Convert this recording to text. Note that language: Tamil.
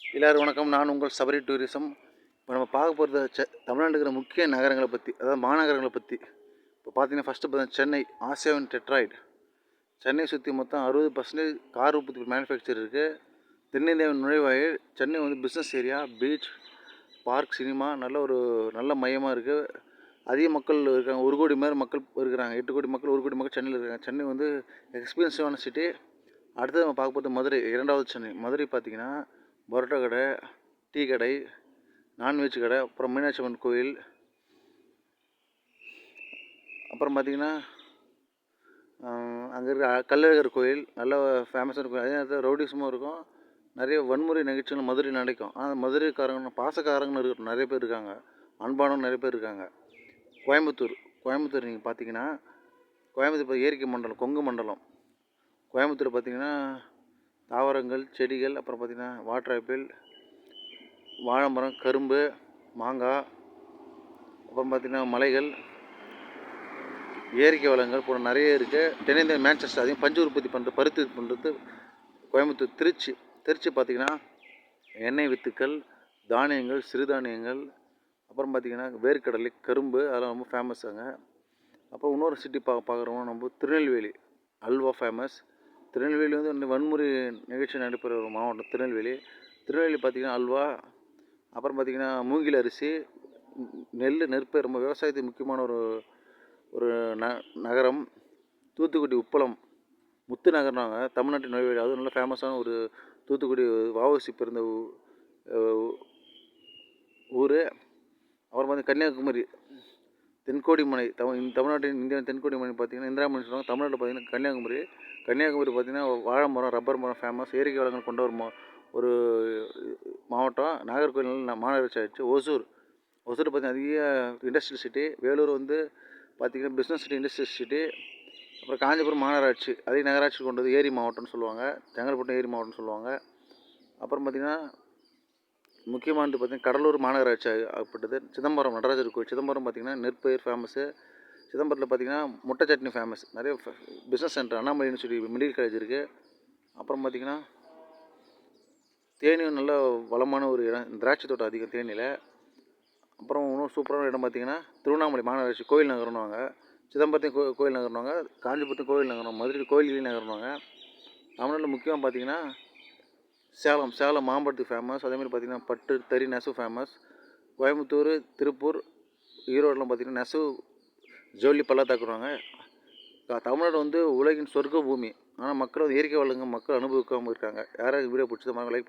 எல்லாரும் வணக்கம். நான் உங்கள் சபரி டூரிசம். இப்போ நம்ம பார்க்க போகிறது தமிழ்நாட்டில் இருக்கிற முக்கிய நகரங்களை பற்றி, அதாவது மாநகரங்களை பற்றி. இப்போ பார்த்தீங்கன்னா ஃபஸ்ட்டு பார்த்தீங்கன்னா சென்னை ஆசியாவின் டெட்ராய்டு. சென்னை சுற்றி மொத்தம் 60% கார் உற்பத்தி மேனுஃபேக்சர் இருக்குது. தென்னிந்தியாவின் நுழைவாயில். சென்னை வந்து business area, beach, park, cinema நல்ல மையமாக இருக்குது. அதிக மக்கள் இருக்காங்க. 1 கோடி மேல் மக்கள் இருக்கிறாங்க. 8 கோடி மக்கள் 1 கோடி மக்கள் சென்னையில் இருக்காங்க. சென்னை வந்து எக்ஸ்பென்சிவான சிட்டி. அடுத்தது நம்ம பார்க்க போகிறது மதுரை, 2வது சென்னை. மதுரை பார்த்திங்கன்னா பரோட்டா கடை, டீ கடை, நான்வெஜ் கடை, அப்புறம் மீனாட்சி அம்மன் கோயில், அப்புறம் பார்த்திங்கன்னா அங்கே இருக்கிற கள்ளழகர் கோயில் நல்ல ஃபேமஸான கோயில். அதே நேரத்தில் ரவுடிசமும் இருக்கும். நிறைய வன்முறை நிகழ்ச்சிகள் மதுரை நடக்கும். ஆனால் மதுரைக்காரங்க பாசக்காரங்கன்னு இருக்கட்டும் நிறைய பேர் இருக்காங்க. அன்பானவங்க நிறைய பேர் இருக்காங்க. கோயம்புத்தூர் நீங்கள் பார்த்தீங்கன்னா கோயம்புத்தூர் இயற்கை மண்டலம், கொங்கு மண்டலம். கோயம்புத்தூர் பார்த்திங்கன்னா தாவரங்கள், செடிகள், அப்புறம் பார்த்திங்கன்னா வாட்டர் ஆப்பிள், வாழைமரம், கரும்பு, மாங்காய், அப்புறம் பார்த்திங்கன்னா மலைகள், இயற்கை வளங்கள் போன்ற நிறைய இருக்குது. தென்னிந்திய மேன்செஸ்டர் அதிகம் பஞ்சு உற்பத்தி பண்ணுறது, பருத்தி பண்ணுறது கோயம்புத்தூர். திருச்சி பார்த்திங்கன்னா எண்ணெய் வித்துக்கள், தானியங்கள், சிறுதானியங்கள், அப்புறம் பார்த்திங்கன்னா வேர்க்கடலை, கரும்பு, அதெல்லாம் ரொம்ப ஃபேமஸாங்க. அப்புறம் இன்னொரு சிட்டி பார்க்குறோம் நம்ம திருநெல்வேலி, அல்வா ஃபேமஸ். திருநெல்வேலி வந்து வன்முறை நிகழ்ச்சி நடைபெற ஒரு மாவட்டம் திருநெல்வேலி. பார்த்திங்கன்னா அல்வா, அப்புறம் பார்த்திங்கன்னா மூங்கில் அரிசி, நெற்பயிர் ரொம்ப விவசாயத்துக்கு முக்கியமான ஒரு நகரம். தூத்துக்குடி உப்பளம், முத்து நகர்னாங்க தமிழ்நாட்டின் நுழைவாயில். அதுவும் நல்ல ஃபேமஸான ஒரு தூத்துக்குடி வஉசி பிறந்த ஊர். அப்புறம் பார்த்திங்கன்னா கன்னியாகுமரி, தென்கோடிமலை. தமிழ்நாட்டின் இந்தியாவின் தென்கோடிமலை பார்த்திங்கன்னா இந்திராமணி சொல்லுவாங்க. தமிழ்நாட்டில் பார்த்திங்கன்னா கன்னியாகுமரி பார்த்திங்கன்னா வாழை மரம், ரப்பர் மரம் ஃபேமஸ். இயற்கை வளங்கள் கொண்ட ஒரு மாவட்டம். நாகர்கோவில் மாநகராட்சி ஆகிடுச்சு. ஒசூர் பார்த்திங்கன்னா அதிக இண்டஸ்ட்ரியல் சிட்டி. வேலூர் வந்து பார்த்திங்கன்னா பிஸ்னஸ் சிட்டி, இண்டஸ்ட்ரியல் சிட்டி. அப்புறம் காஞ்சிபுரம் மாநகராட்சி, அதிக நகராட்சி கொண்டது, ஏரி மாவட்டம்னு சொல்லுவாங்க. செங்கல்பட்டு ஏரி மாவட்டம்னு சொல்லுவாங்க. அப்புறம் பார்த்திங்கன்னா முக்கியமானது பார்த்திங்கன்னா கடலூர் மாநகராட்சி ஆகப்பட்டது. சிதம்பரம் நடராஜர் கோயில். சிதம்பரம் பார்த்திங்கன்னா நெற்பயிர் ஃபேமஸ்ஸு. சிதம்பரத்தில் பார்த்திங்கன்னா முட்டை சட்னி ஃபேமஸ். நிறைய business centre, Annamalai university medical college இருக்குது. அப்புறம் பார்த்திங்கன்னா தேனியும் நல்ல வளமான ஒரு இடம், திராட்சை தோட்டம் அதிகம் தேனியில். அப்புறம் இன்னும் சூப்பரான இடம் பார்த்திங்கன்னா திருவண்ணாமலை மாநகராட்சி கோயில் நகரம்னுவாங்க. சிதம்பரத்தையும் கோயில் நகரம்னுவாங்க. காஞ்சிபுரத்தையும் கோயில் நகரம், மதுரை கோயில்களையும் நகரம்னுவாங்க. தமிழ்நாட்டில் முக்கியமாக பார்த்திங்கன்னா சேலம் மாம்பழத்துக்கு ஃபேமஸ். அதேமாதிரி பார்த்திங்கன்னா பட்டு, தறி, நெசவு ஃபேமஸ். கோயம்புத்தூர், திருப்பூர், ஈரோடெலாம் பார்த்திங்கன்னா நெசவு, ஜவுளி பள்ளத்தாக்குறாங்க. தமிழ்நாடு வந்து உலகின் சொர்க்க பூமி. ஆனால் மக்கள் வந்து இயற்கை வளங்கள் மக்கள் அனுபவிக்காமல் இருக்காங்க. யாராவது வீடியோ பிடிச்சது லைக்